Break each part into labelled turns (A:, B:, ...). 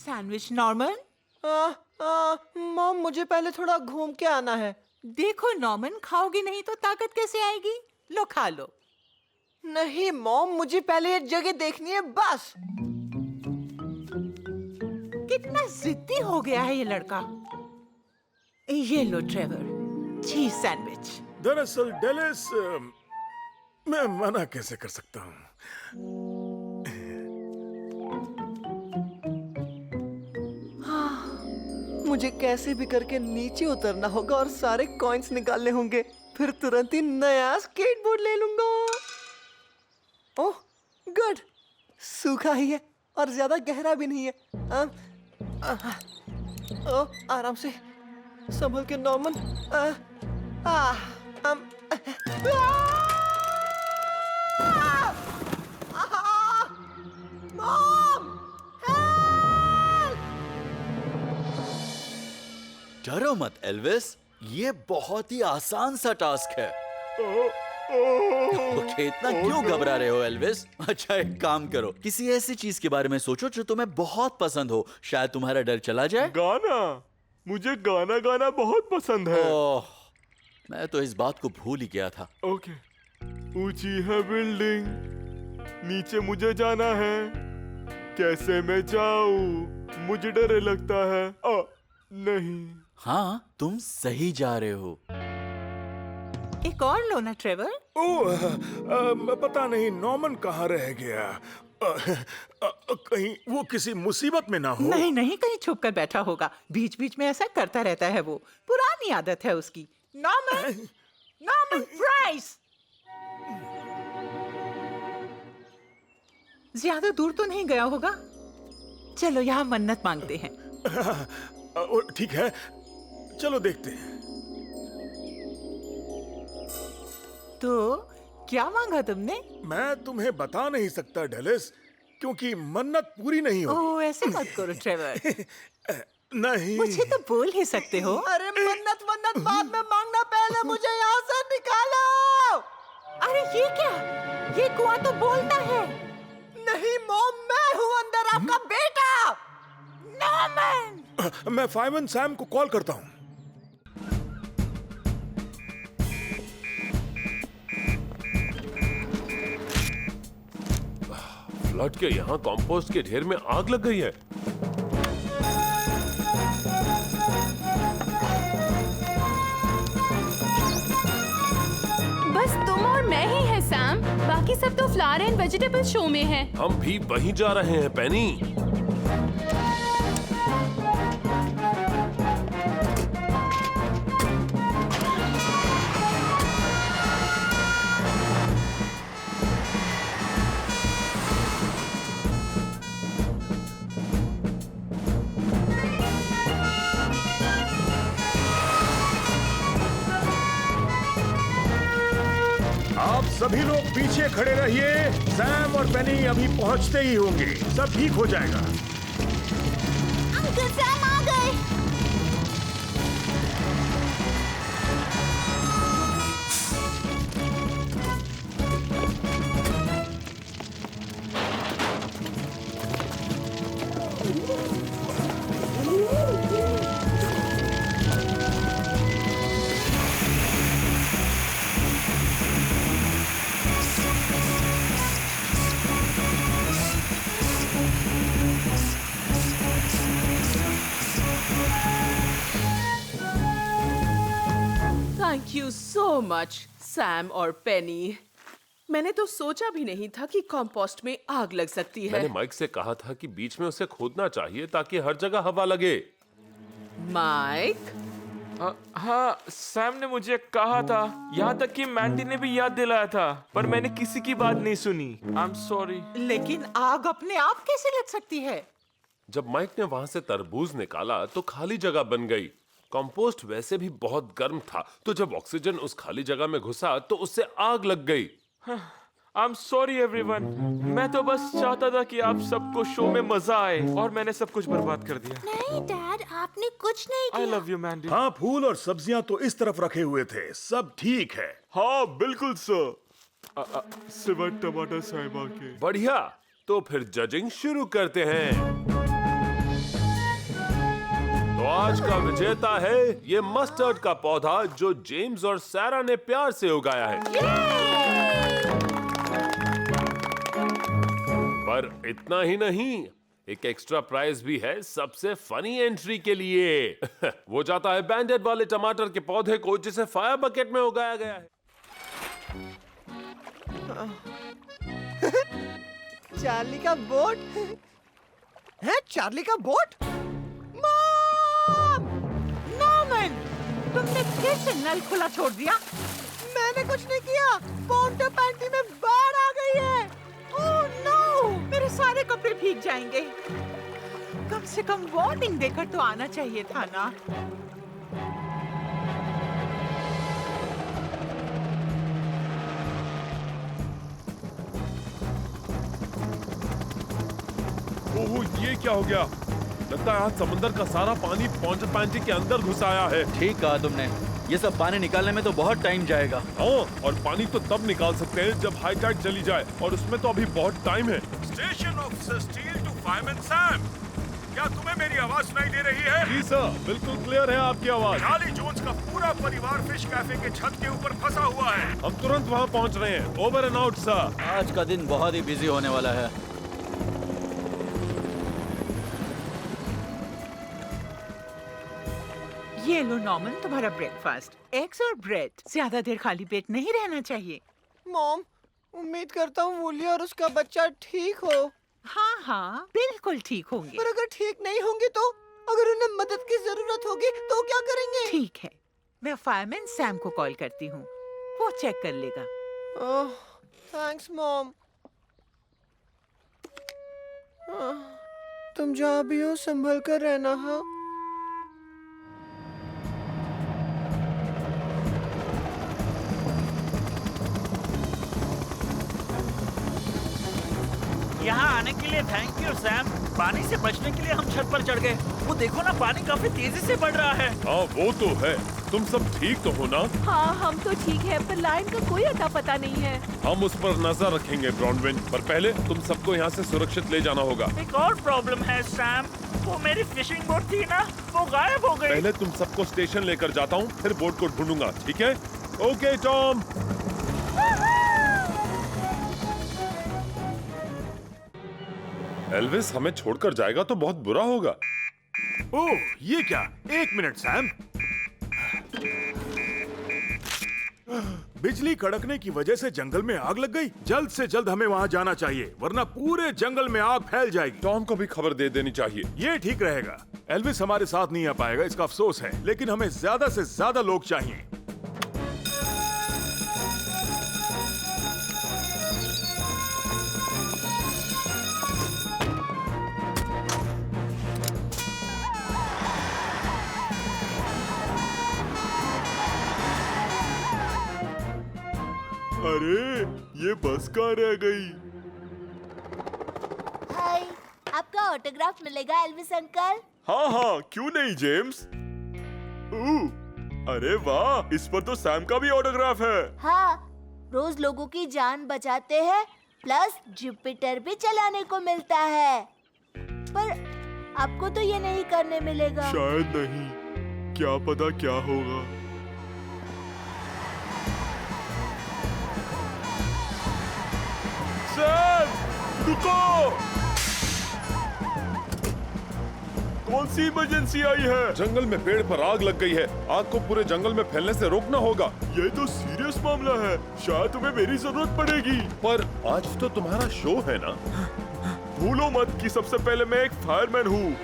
A: Sandwich Norman.
B: Mom मुझे पहले थोड़ा घूम के आना है।
A: देखो नॉर्मन, खाओगी नहीं तो ताकत कैसे आएगी? लो खा लो।
B: नहीं मॉम, मुझे पहले ये जगह देखनी है बस।
A: कितना जिद्दी हो गया है ये लड़का। ये लो ट्रेवर, चीज सैंडविच।
C: दरअसल डेलिस, मैं मना कैसे कर सकता हूँ।
B: मुझे कैसे भी करके नीचे उतरना होगा और सारे कॉइन्स निकालने होंगे, फिर तुरंत ही नया स्केटबोर्ड ले लूंगा। ओह गुड, सूखा ही है और ज्यादा गहरा भी नहीं है। आराम से संभल के नॉर्मन।
D: डरो मत एल्विस, ये बहुत ही आसान सा टास्क है। ओके, इतना क्यों घबरा रहे हो एल्विस? अच्छा एक काम करो, किसी ऐसी चीज के बारे में सोचो जो तुम्हें बहुत पसंद हो, शायद तुम्हारा डर चला जाए।
E: गाना, मुझे गाना गाना बहुत पसंद है।
D: ओह, मैं तो इस बात को भूल ही गया था।
E: ओके, ऊंची है बिल्डिंग, नीचे मुझे जाना है, कैसे मैं जाऊं? मुझे डर लगता है। नहीं।
D: हाँ, तुम सही जा रहे हो।
A: एक और लो ना ट्रेवर।
C: पता नहीं नॉर्मन कहाँ रह गया। कहीं वो किसी मुसीबत में ना हो।
A: नहीं नहीं, कहीं छुप कर बैठा होगा। बीच बीच में ऐसा करता रहता है वो, पुरानी आदत है उसकी। Norman, Norman price. ज्यादा दूर तो नहीं गया होगा। चलो यहाँ मन्नत मांगते हैं।
C: ठीक है, चलो देखते हैं।
A: तो क्या मांगा तुमने?
C: मैं तुम्हें बता नहीं सकता डेलिस, क्योंकि मन्नत पूरी नहीं हो।
A: ओह ऐसे मत करो ट्रेवर।
C: नहीं,
A: मुझे तो बोल ही सकते हो।
B: अरे मन्नत मन्नत बाद में मांगना, पहले मुझे यहाँ से निकालो।
A: अरे ये क्या? ये कुआं तो बोलता है।
B: नहीं मॉम, मैं हूँ अंदर, आपका बेटा।
A: नॉर्मन!
C: मैं फाइमन सैम को कॉल करता हूँ।
E: फ्लड के यहाँ कंपोस्ट के ढेर में आग लग गई है।
F: बस तुम और मैं ही है सैम, बाकी सब तो फ्लावर एंड वेजिटेबल शो में है।
E: हम भी वहीं जा रहे हैं पेनी।
C: आप सभी लोग पीछे खड़े रहिए, सैम और पेनी अभी पहुंचते ही होंगे। सब ठीक हो जाएगा।
F: अंकल सैम आ गए।
G: Thank you so much Sam और पेनी। मैंने तो सोचा भी नहीं था कि कंपोस्ट में आग लग सकती है।
E: मैंने माइक से कहा था कि बीच में उसे खोदना चाहिए ताकि हर जगह हवा लगे।
G: माइक?
H: हाँ, सैम ने मुझे कहा था, यहाँ तक कि मैंडी ने भी याद दिलाया था, पर मैंने किसी की बात नहीं सुनी। I am sorry.
A: लेकिन आग अपने आप कैसे लग सकती है?
E: जब माइक ने वहां से तरबूज निकाला तो खाली जगह बन गई। कंपोस्ट वैसे भी बहुत गर्म था, तो जब ऑक्सीजन उस खाली जगह में घुसा तो उससे आग लग गई।
H: I am sorry everyone. मैं तो बस चाहता था कि आप सबको शो में मजा आए और मैंने सब कुछ बर्बाद कर दिया।
F: नहीं डैड, आपने कुछ नहीं
H: आई
F: किया।
H: Love you Mandy.
C: हाँ, फूल और सब्जियां तो इस तरफ रखे हुए थे, सब ठीक है।
E: हाँ बिल्कुल सर।
H: सिवाय टमाटर साहिबा के।
E: बढ़िया, तो फिर जजिंग शुरू करते हैं। आज का विजेता है ये मस्टर्ड का पौधा जो जेम्स और सारा ने प्यार से उगाया है। पर इतना ही नहीं, एक एक्स्ट्रा प्राइज भी है सबसे फनी एंट्री के लिए। वो जाता है बैंडेड वाले टमाटर के पौधे को जिसे फायर बकेट में उगाया गया है।
B: चार्ली का बोट है? चार्ली का बोट? मॉम!
A: नॉर्मन, तुमने फिर से नल खुला छोड़ दिया।
B: मैंने कुछ नहीं किया। पोंटो पैंटी में बाढ़ आ गई है।
A: ओह नो, मेरे सारे कपड़े भीग जाएंगे। कम से कम वार्निंग देकर तो आना चाहिए था ना।
E: ओह, ये क्या हो गया? लगता है आज समंदर का सारा पानी पोंटो पैंटी के अंदर घुस आया है।
D: ठीक कहा तुमने, ये सब पानी निकालने में तो बहुत टाइम जाएगा।
E: हाँ, और पानी तो तब निकाल सकते हैं जब हाई टाइड चली जाए, और उसमें तो अभी बहुत टाइम है।
C: Station officer Steele to fireman Sam, क्या तुम्हें मेरी आवाज सुनाई दे रही है?
E: जी सर, बिल्कुल क्लियर है आपकी आवाज।
C: चार्ली जोन्स का पूरा परिवार फिश कैफे के छत के ऊपर फंसा हुआ है।
E: हम तुरंत वहाँ पहुँच रहे हैं। Over and out sir.
D: आज का दिन बहुत ही बिजी होने वाला है।
A: ये लो नॉर्मन, तुम्हारा ब्रेकफास्ट, एग्स और ब्रेड। ज्यादा देर खाली पेट नहीं रहना चाहिए।
B: मॉम, उम्मीद करता हूँ वूली और उसका बच्चा ठीक हो।
A: हाँ हाँ, बिल्कुल ठीक होंगे।
B: पर अगर ठीक नहीं होंगे तो? अगर उन्हें मदद की जरूरत होगी तो क्या करेंगे?
A: ठीक है, मैं फायरमैन सैम को कॉल करती हूँ, वो चेक कर लेगा।
B: ओह, थैंक्स मॉम। तुम जहाँ भी हो संभल कर रहना। हाँ,
I: यहाँ आने के लिए थैंक यू सैम। पानी से बचने के लिए हम छत पर चढ़ गए। वो देखो ना, पानी काफी तेजी से बढ़ रहा है।
E: हाँ, वो तो है। तुम सब ठीक तो हो ना?
G: हाँ, हम तो ठीक है, पर लाइन का कोई अता पता नहीं है।
E: हम उस पर नजर रखेंगे ब्रॉनविन, पर पहले तुम सबको यहाँ से सुरक्षित ले जाना होगा।
I: एक और प्रॉब्लम है सैम, वो मेरी फिशिंग बोट थी ना, वो गायब हो गई।
E: पहले तुम सबको स्टेशन लेकर जाता हूँ, फिर बोट को ढूंढूंगा, ठीक है? Okay Tom. एल्विस हमें छोड़कर जाएगा तो बहुत बुरा होगा।
C: ओह, ये क्या? एक मिनट सैम। बिजली कड़कने की वजह से जंगल में आग लग गई। जल्द से जल्द हमें वहाँ जाना चाहिए, वरना पूरे जंगल में आग फैल जाएगी।
E: टॉम को भी खबर दे देनी चाहिए।
C: ये ठीक रहेगा। एल्विस हमारे साथ नहीं आ पाएगा, इसका अफसोस है, लेकिन हमें ज्यादा से ज्यादा लोग चाहिए।
E: अरे, ये बस कहाँ रह गई?
J: हाय, आपका ऑटोग्राफ मिलेगा एल्विस अंकल?
E: हाँ हाँ, क्यों नहीं जेम्स? अरे वाह, इस पर तो सैम का भी ऑटोग्राफ है।
J: हाँ, रोज लोगों की जान बचाते हैं, प्लस जुपिटर भी चलाने को मिलता है। पर आपको तो ये नहीं करने मिलेगा।
E: शायद नहीं, क्या पता क्या होगा। सैम, रुको! कौन सी इमरजेंसी आई है? जंगल में पेड़ पर आग लग गई है। आग को पूरे जंगल में फैलने से रोकना होगा। ये तो सीरियस मामला है। शायद तुम्हें मेरी जरूरत पड़ेगी। पर आज तो तुम्हारा शो है ना? भूलो मत कि सबसे पहले मैं एक फायरमैन हूँ।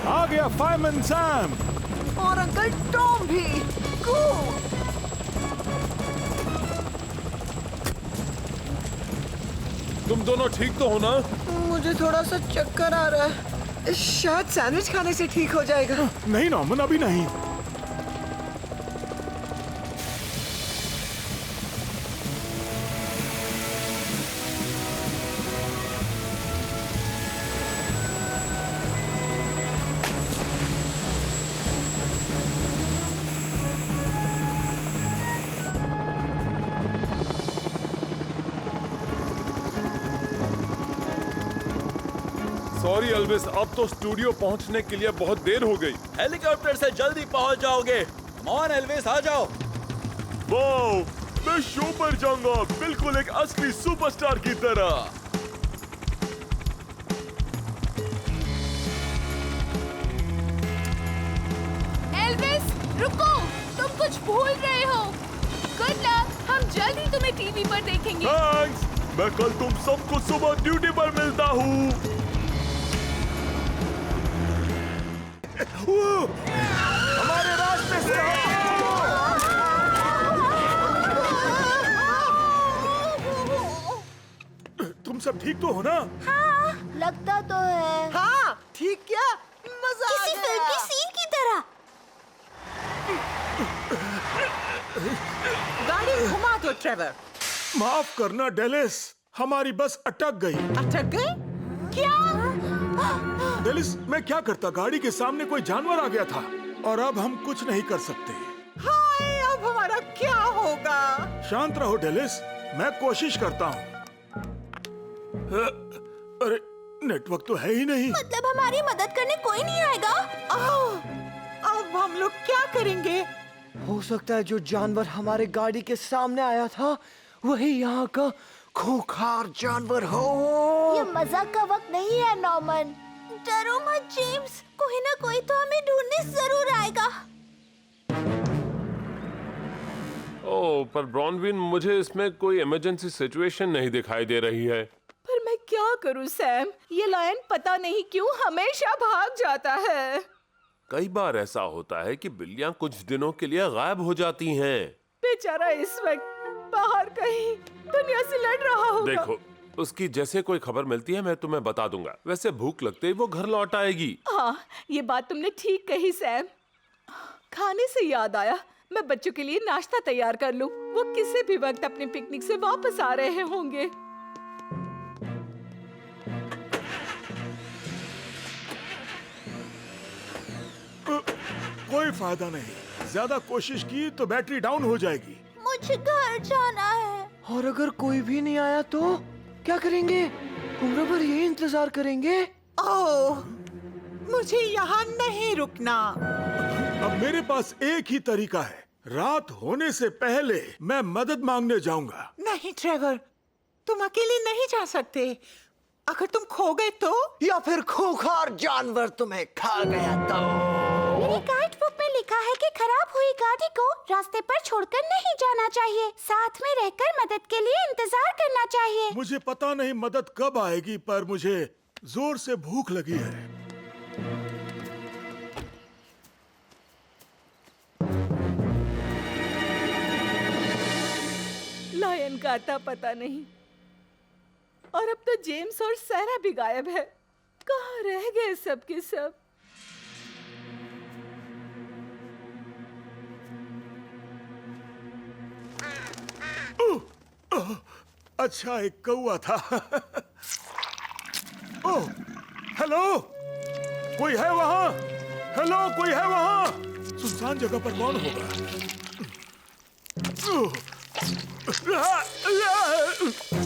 C: आ गया फायरमैन सैम।
B: और अंकल टॉम भी। गो!
E: तुम दोनों ठीक तो हो ना?
B: मुझे थोड़ा सा चक्कर आ रहा है। शायद सैंडविच खाने से ठीक हो जाएगा।
C: नहीं नॉर्मन, अभी नहीं।
E: सॉरी एल्विस, अब तो स्टूडियो पहुंचने के लिए बहुत देर हो गई।
D: हेलीकॉप्टर से जल्दी पहुंच जाओगे। कम ऑन एल्विस, आ जाओ।
E: वाओ, मैं शो पर जाऊंगा, बिल्कुल एक असली सुपरस्टार की तरह।
F: एल्विस रुको, तुम कुछ भूल रहे हो। गुड लक, हम जल्द ही तुम्हें टीवी पर देखेंगे।
E: थैंक्स, मैं कल तुम सबको सुबह ड्यूटी पर मिलता हूँ। हमारे रास्ते से तुम सब ठीक तो हो ना?
J: लगता तो है
B: हाँ ठीक, क्या मजा आ
J: किसी फिल्म
B: गया।
J: की सीन की तरह।
A: गाड़ी घुमा दो ट्रेवर।
C: माफ करना डेलिस, हमारी बस अटक गई।
A: अटक गई? क्या?
C: डेलिस, मैं क्या करता, गाड़ी के सामने कोई जानवर आ गया था और अब हम कुछ नहीं कर सकते।
A: हाय, अब हमारा क्या होगा?
C: शांत रहो डेलिस, मैं कोशिश करता हूँ। अरे नेटवर्क तो है ही नहीं।
J: मतलब हमारी मदद करने कोई नहीं आएगा?
A: अब हम लोग क्या करेंगे?
B: हो सकता है जो जानवर हमारे गाड़ी के सामने आया था वही यहाँ का खूंखार जानवर हो।
J: ये मजाक का वक्त नहीं है नॉर्मन। डरो मत जेम्स, कोई ना कोई तो हमें ढूंढने जरूर आएगा।
E: ओह, पर ब्रॉनविन, मुझे इसमें कोई इमरजेंसी सिचुएशन नहीं दिखाई दे रही है।
G: पर मैं क्या करूं सैम, ये लायन पता नहीं क्यों हमेशा भाग जाता है।
E: कई बार ऐसा होता है कि बिल्लियां कुछ दिनों के लिए गायब हो जाती हैं।
G: बेचारा इस वक्त बाहर कहीं दुनिया से लड़ रहा होगा।
E: देखो, उसकी जैसे कोई खबर मिलती है मैं तुम्हें बता दूंगा। वैसे भूख लगते ही वो घर लौट आएगी।
G: हाँ, ये बात तुमने ठीक कही सैम। खाने से याद आया, मैं बच्चों के लिए नाश्ता तैयार कर लूं। वो किसी भी वक्त अपने पिकनिक से वापस आ रहे होंगे।
C: कोई फायदा नहीं, ज्यादा कोशिश की तो बैटरी डाउन हो जाएगी।
J: मुझे घर जाना है।
B: और अगर कोई भी नहीं आया तो क्या करेंगे? उम्र भर यही इंतजार करेंगे।
A: ओह, मुझे यहाँ नहीं रुकना।
C: अब मेरे पास एक ही तरीका है, रात होने से पहले मैं मदद मांगने जाऊंगा।
A: नहीं ट्रेवर, तुम अकेले नहीं जा सकते। अगर तुम खो गए तो?
B: या फिर खूंखार जानवर तुम्हें खा गया तो?
J: मेरी गाइड बुक में लिखा है कि खराब हुई गाड़ी को रास्ते पर छोड़कर नहीं जाना चाहिए। साथ में रहकर मदद के लिए इंतजार करना चाहिए।
C: मुझे पता नहीं मदद कब आएगी, पर मुझे जोर से भूख लगी है।
G: लायन का आता पता नहीं। और अब तो जेम्स और सारा भी गायब है। कहाँ रह गए सब के सब?
C: अच्छा, एक कौवा था। ओह, हेलो, कोई है वहाँ? हेलो, कोई है वहाँ? सुनसान जगह पर कौन होगा?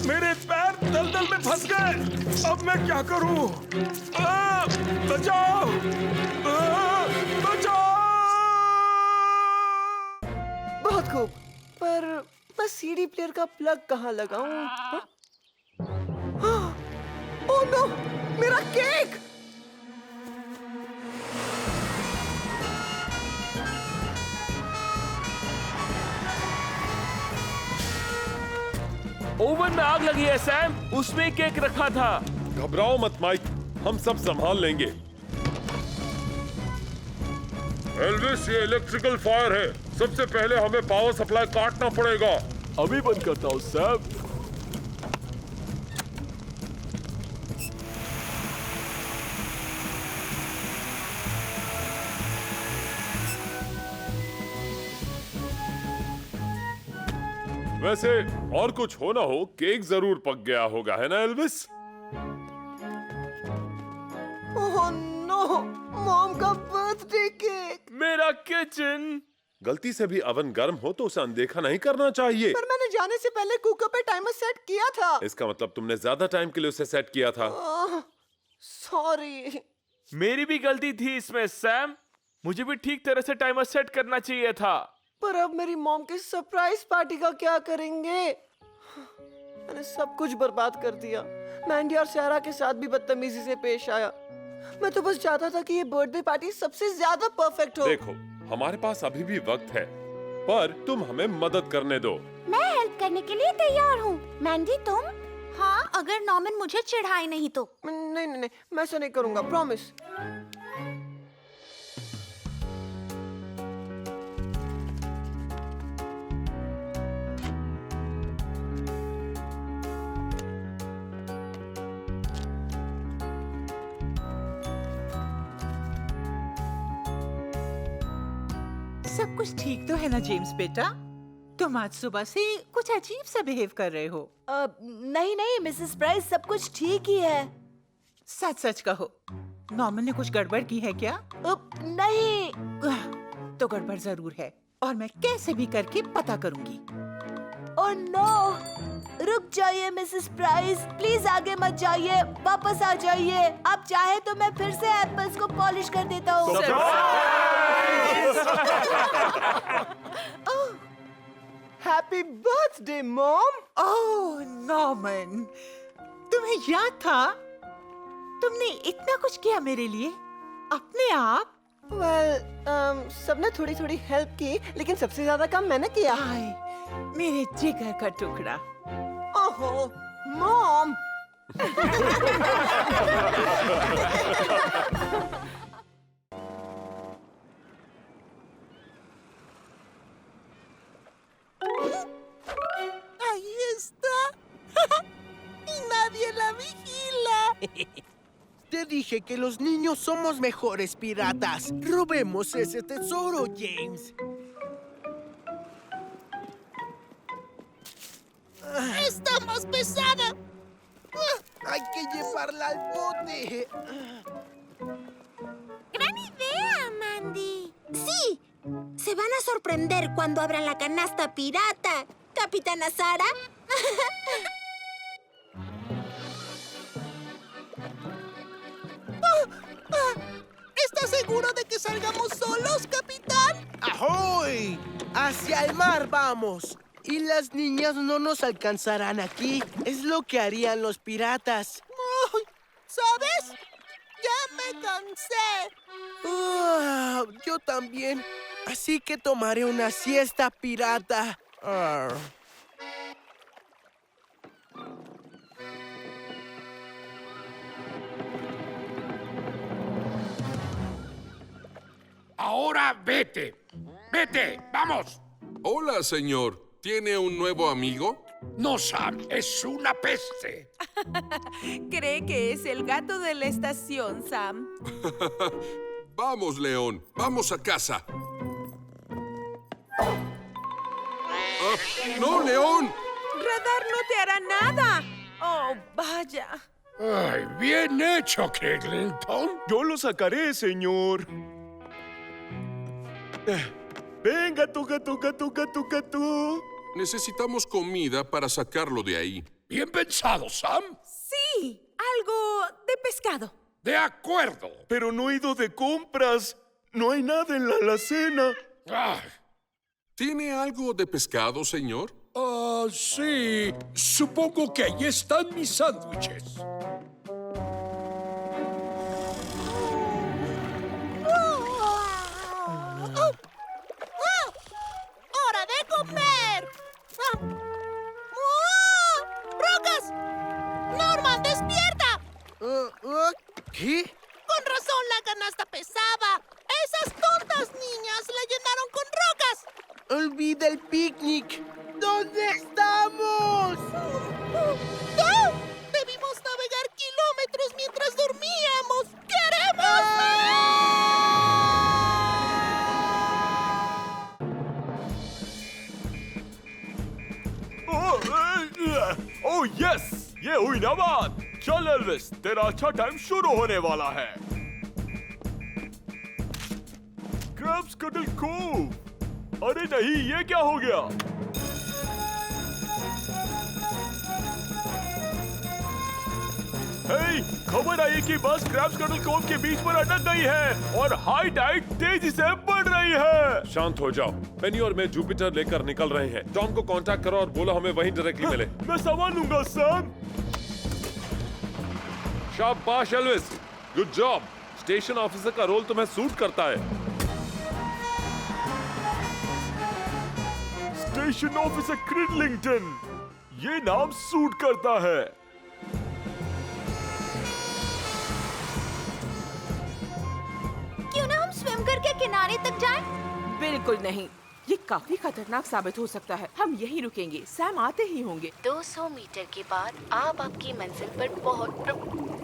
C: मेरे पैर दलदल में फंस गए। अब मैं क्या करूं? बचाओ! बचाओ!
B: बहुत खूब, पर मैं सीडी प्लेयर का प्लग कहाँ लगाऊं? ओह नो, मेरा केक!
H: ओवन में आग लगी है सैम, उसमें केक रखा था।
E: घबराओ मत माइक, हम सब संभाल लेंगे। एल्विस, ये इलेक्ट्रिकल फायर है। सबसे पहले हमें पावर सप्लाई काटना पड़ेगा।
H: अभी बंद करता हूँ सैम।
E: वैसे और कुछ हो ना हो, केक जरूर पक गया होगा, है ना एल्विस?
B: ओह नो, मॉम का बर्थडे केक!
H: मेरा किचन।
E: गलती से भी अवन गर्म हो तो उसे अनदेखा नहीं करना चाहिए।
B: पर मैंने जाने से पहले कुकर पे टाइमर सेट किया था।
E: इसका मतलब तुमने ज्यादा टाइम के लिए उसे सेट किया था।
B: सॉरी।
H: मेरी भी गलती थी इसमें सैम। मुझे भी ठीक तरह से टाइमर सेट करना चाहिए था।
B: पर अब मेरी मॉम की सरप्राइज पार्टी का क्या करेंगे? मैंने सब कुछ बर्बाद कर दिया। मैंडी और सारा के साथ भी बदतमीजी से पेश आया। मैं तो बस चाहता था कि ये बर्थडे पार्टी सबसे ज्यादा परफेक्ट हो।
E: देखो, हमारे पास अभी भी वक्त है, पर तुम हमें मदद करने दो।
J: मैं हेल्प करने के लिए तैयार हूँ। मैंडी तुम? हाँ, अगर नॉर्मन मुझे चिढ़ाए नहीं तो।
B: नहीं नहीं नहीं, मैं ऐसा नहीं करूँगा, प्रॉमिस।
A: सब कुछ ठीक तो है ना जेम्स बेटा? तुम आज सुबह से कुछ अजीब सा बिहेव कर रहे हो।
J: नहीं नहीं मिसेस प्राइस, सब कुछ ठीक ही है।
A: सच सच कहो, नॉर्मन ने कुछ गड़बड़ की है क्या?
J: नहीं।
A: तो गड़बड़ जरूर है और मैं कैसे भी करके पता करूंगी।
J: ओह नो, रुक जाइए मिसेस प्राइस, प्लीज आगे मत जाइए, वापस आ जाइए। आप चाहे तो मैं फिर से एप्पल्स को पॉलिश कर देता हूँ।
B: Happy birthday mom.
A: Oh Norman, तुम्हें याद था? तुमने इतना कुछ किया मेरे लिए अपने आप?
B: वेल, सबने थोड़ी थोड़ी हेल्प की, लेकिन सबसे ज्यादा काम मैंने किया।
A: हाय मेरे जिगर का टुकड़ा।
B: ओहो mom.
K: Ahí está. Y nadie la vigila.
L: Te dije que los niños somos mejores piratas. Robemos ese tesoro, James.
K: Está más pesada.
L: Hay que llevarla al bote.
J: Gran idea, Mandy. Sí, se van a sorprender cuando abran la canasta pirata, Capitana Sara.
K: ¿Estás seguro de que salgamos solos, capitán?
L: ¡Ahoy! ¡Hacia el mar vamos! Y las niñas no nos alcanzarán aquí. Es lo que harían los piratas.
K: Ay, ¿sabes? Ya me cansé.
L: Yo también. Así que tomaré una siesta pirata.
C: Ahora vete. Vete, vamos.
M: Hola, señor. ¿Tiene un nuevo amigo?
C: No, Sam, es una peste.
F: Cree que es el gato de la estación, Sam.
M: Vamos, León. Vamos a casa. ¡No, León!
F: Radar no te hará nada. Oh, vaya.
C: Ay, bien hecho, Cleglinton.
E: Yo lo sacaré, señor. Venga, tú.
M: Necesitamos comida para sacarlo de ahí.
C: Bien pensado, Sam.
F: Sí, algo de pescado.
C: De acuerdo.
E: Pero no he ido de compras. No hay nada en la alacena.
M: ¿Tiene algo de pescado, señor?
C: Sí. Supongo que ahí están mis sándwiches.
K: ¡Hora de comer! ¡Rocas! ¡Norman, despierta!
L: ¿Qué?
K: Con razón la canasta pesaba. Esas tontas niñas la llenaron con rocas.
L: Olvida el picnic. ¿Dónde estamos?
K: ¡No! Debimos navegar kilómetros mientras dormíamos. ¡Queremos!
H: Oh yes, ये हुई ना बात। चल Elvis, तेरा अच्छा time शुरू होने वाला है। क्रैब्स कटल कोव। अरे नहीं, ये क्या हो गया?
E: हे, खबर आई कि बस क्रैब्स कडल कोव के बीच पर अटक गई है और हाई टाइड तेजी से बढ़ रही है। शांत हो जाओ। पेनी और मैं जुपिटर लेकर निकल रहे हैं। टॉम को कांटेक्ट करो और बोलो हमें वहीं डायरेक्टली मिले। मैं संभाल लूंगा सैम। शाबाश Elvis, good job. Station officer का रोल तुम्हें सूट करता है। स्टेशन ऑफिसर क्रिडलिंगटन, ये नाम सूट करता है।
F: क्यों ना हम स्विम करके किनारे तक जाएं?
G: बिल्कुल नहीं, ये काफी खतरनाक साबित हो सकता है। हम यहीं रुकेंगे, सैम आते ही होंगे।
J: 200 मीटर के बाद आप आपकी मंजिल पर पहुंच।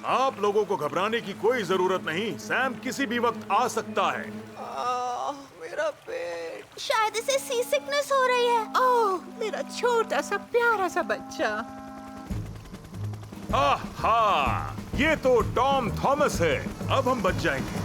C: आप लोगों को घबराने की कोई जरूरत नहीं। सैम किसी भी वक्त आ सकता है।
B: मेरा पेट।
J: शायद इसे सी सिकनेस हो रही है।
A: ओह, मेरा छोटा सा प्यारा सा बच्चा।
C: आहा, ये तो टॉम थॉमस है। अब हम बच जाएंगे।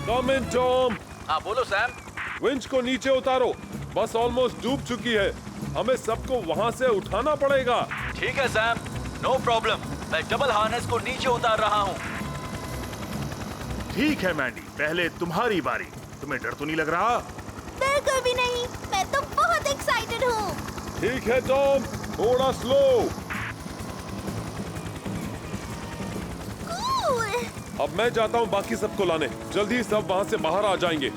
E: कम इन टॉम।
D: हाँ बोलो सैम।
E: विंच को नीचे उतारो, बस ऑलमोस्ट डूब चुकी है। हमें सबको वहाँ से उठाना पड़ेगा।
D: ठीक है सैम, नो प्रॉब्लम। मैं डबल हार्नेस को नीचे उतार रहा हूँ।
C: ठीक है मैंडी, पहले तुम्हारी बारी। तुम्हें डर तो नहीं लग रहा?
J: बिल्कुल भी नहीं, मैं तो बहुत एक्साइटेड हूँ।
E: ठीक है टॉम, थोड़ा स्लो। अब मैं जाता हूँ बाकी सबको लाने। जल्दी सब वहाँ से बाहर आ जाएंगे।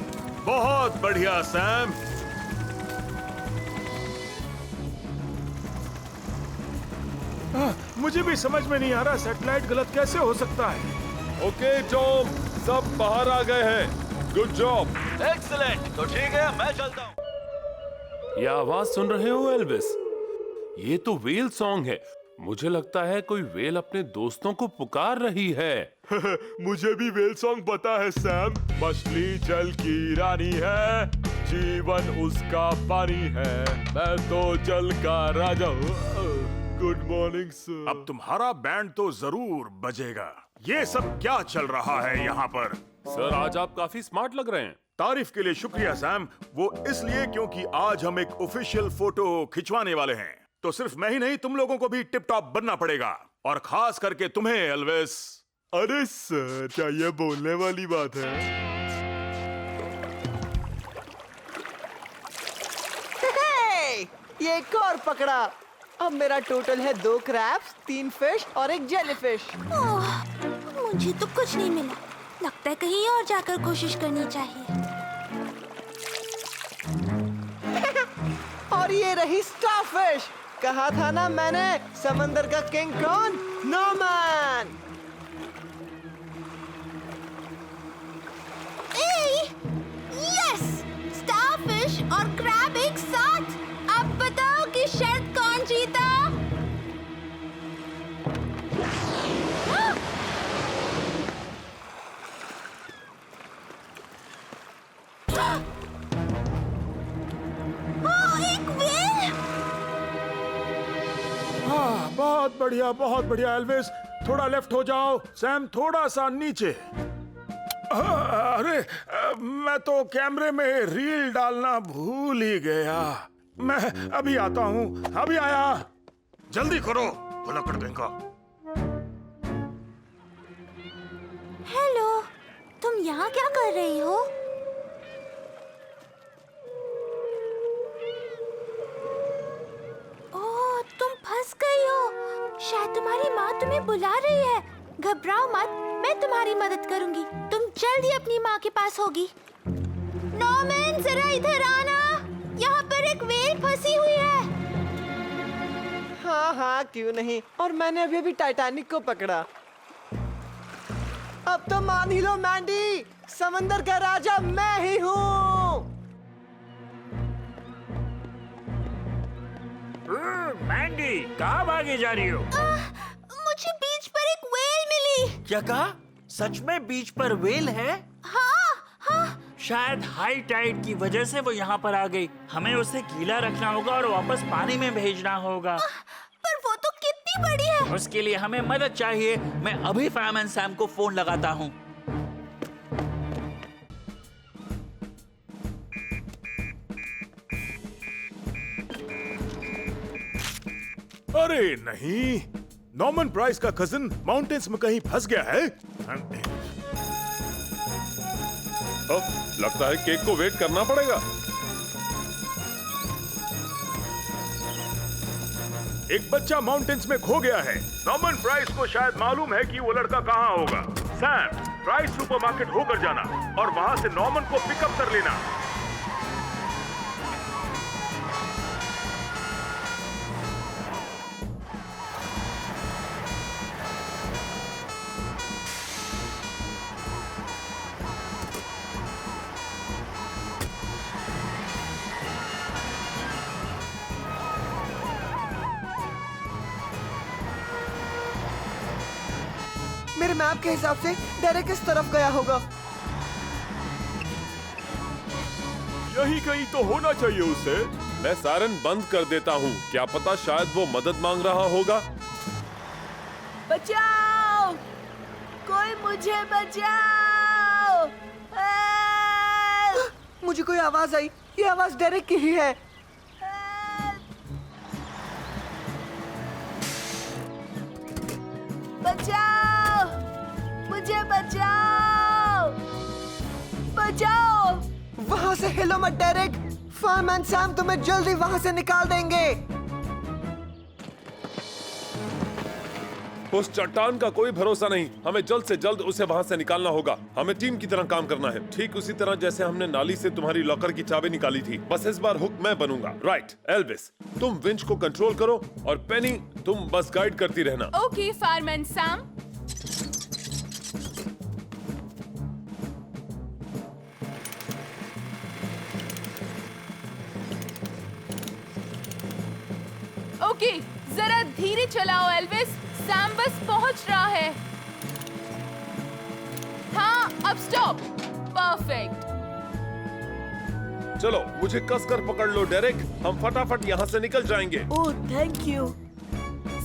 C: बहुत बढ़िया सैम। मुझे भी समझ में नहीं आ रहा सैटेलाइट गलत कैसे हो सकता है।
E: ओके टॉम, सब बाहर आ गए हैं। Good job.
D: एक्सीलेंट। तो ठीक है, मैं चलता हूँ।
E: ये आवाज सुन रहे हो एल्विस? ये तो वेल सॉन्ग है। मुझे लगता है कोई वेल अपने दोस्तों को पुकार रही है। मुझे भी वेल सॉन्ग पता है सैम। मछली जल की रानी है, जीवन उसका पानी है, मैं तो जल का राजा हूँ। Good morning sir.
C: अब तुम्हारा बैंड तो जरूर बजेगा। ये सब क्या चल रहा है यहाँ पर?
E: सर आज आप काफी स्मार्ट लग रहे हैं।
C: तारीफ के लिए शुक्रिया सैम। वो इसलिए क्योंकि आज हम एक ऑफिशियल फोटो खिंचवाने वाले हैं। तो सिर्फ मैं ही नहीं, तुम लोगों को भी टिप टॉप बनना पड़ेगा, और खास करके तुम्हें एल्विस।
E: अरे सर, क्या ये बोलने वाली बात है?
B: ये एक और पकड़ा। अब मेरा टोटल है 2 क्रैब्स, 3 फिश और 1 जेलीफिश।
J: मुझे तो कुछ नहीं मिला। लगता है कहीं और जाकर कोशिश करनी चाहिए।
B: और ये रही स्टारफिश। कहा था ना मैंने, समंदर का किंग कौन? नॉर्मन।
J: यस, स्टारफिश और क्रैब एक साथ। अब बताओ कि शर्त कौन जीता? एक व्हेल।
C: हाँ, बहुत बढ़िया एल्विस। थोड़ा लेफ्ट हो जाओ। सैम थोड़ा सा नीचे। अरे, मैं तो कैमरे में रील डालना भूल ही गया। मैं अभी आता हूँ। अभी आया। जल्दी करो, भुलक्कड़ कहीं का।
J: हेलो, तुम यहाँ क्या कर रही हो? ओह, तुम फंस गई हो। शायद तुम्हारी माँ तुम्हें बुला रही है। घबराओ मत, मैं तुम्हारी मदद करूंगी। तुम जल्दी अपनी माँ के पास होगी। नॉर्मन, जरा इधर आना। यहाँ पर एक व्हेल फंसी हुई है।
B: हाँ, क्यों नहीं। और मैंने अभी टाइटैनिक को पकड़ा। अब तो मान ही लो मैंडी, समंदर का राजा मैं ही हूँ।
I: मैंडी, कहाँ भागी जा रही हो?
J: मुझे बीच पर एक व्हेल मिली।
I: क्या कहा? सच में बीच पर व्हेल है?
J: हाँ,
I: शायद हाई टाइड की वजह से वो यहाँ पर आ गई। हमें उसे गीला रखना होगा और वापस पानी में भेजना होगा।
J: पर वो तो कितनी बड़ी है।
I: उसके लिए हमें मदद चाहिए। मैं अभी फैम एंड सैम को फोन लगाता हूँ।
C: अरे नहीं, नॉर्मन प्राइस का कजिन माउंटेन्स में कहीं फंस गया है।
E: लगता है केक को वेट करना पड़ेगा।
C: एक बच्चा माउंटेन्स में खो गया है। नॉर्मन प्राइस को शायद मालूम है कि वो लड़का कहाँ होगा। सैम, प्राइस सुपरमार्केट होकर जाना और वहां से नॉर्मन को पिकअप कर लेना।
B: मेरे मैप के हिसाब से डेरेक इस तरफ गया होगा।
C: यही कहीं तो होना चाहिए उसे।
E: मैं सायरन बंद कर देता हूँ। क्या पता शायद वो मदद मांग रहा होगा।
G: बचाओ, कोई मुझे बचाओ।
B: मुझे कोई आवाज आई। ये आवाज डेरेक की ही है।
G: बचाओ, मुझे बचाओ, बचाओ।
B: वहां से हिलो मत डेरेक। फैम एंड सैम तुम्हें जल्दी वहां से निकाल देंगे।
E: उस चट्टान का कोई भरोसा नहीं। हमें जल्द से जल्द उसे वहां से निकालना होगा। हमें टीम की तरह काम करना है, ठीक उसी तरह जैसे हमने नाली से तुम्हारी लॉकर की चाबी निकाली थी। बस इस बार हुक मैं बनूंगा। राइट, एल्विस तुम विंच को कंट्रोल करो और पेनी तुम बस गाइड करती रहना।
F: Okay fireman Sam. ओके, जरा धीरे चलाओ एल्विस। सैम बस पहुंच रहा है। हाँ, अब स्टॉप। परफेक्ट।
E: चलो मुझे कसकर पकड़ लो डेरेक। हम फटाफट यहाँ से निकल जाएंगे।
G: Oh thank you.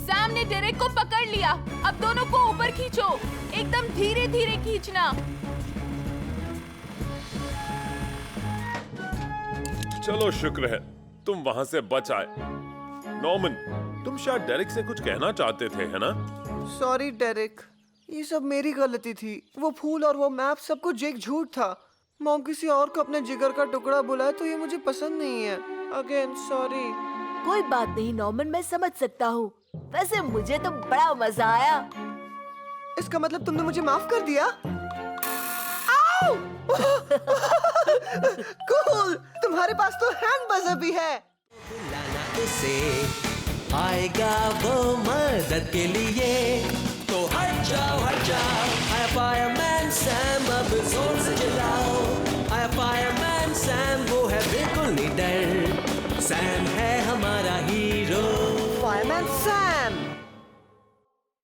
F: सैम ने डेरेक को पकड़ लिया। अब दोनों को ऊपर खींचो। एकदम धीरे धीरे खींचना।
E: चलो शुक्र है तुम वहाँ से बच आए। नॉर्मन, तुम शायद डेरेक से कुछ कहना चाहते थे, है ना?
B: सॉरी डेरेक, ये सब मेरी गलती थी। वो फूल और वो मैप सब कुछ एक झूठ था। मॉम किसी और को अपने जिगर का टुकड़ा बुलाए तो ये मुझे पसंद नहीं है। Again sorry.
G: कोई बात नहीं नॉर्मन, मैं समझ सकता हूँ। वैसे मुझे तो बड़ा मजा आया।
B: इसका मतलब तुमने मुझे माफ कर दिया? कूल, तुम्हारे पास तो हैंड बजर भी है।
L: उसे आएगा वो मदद के लिए, तो हट जाओ आया फायरमैन सैम, अब जोर से चिल्लाओ। आया फायरमैन सैम, वो है बिल्कुल नहीं डर। सैम है हमारा हीरो।
B: Fireman Sam.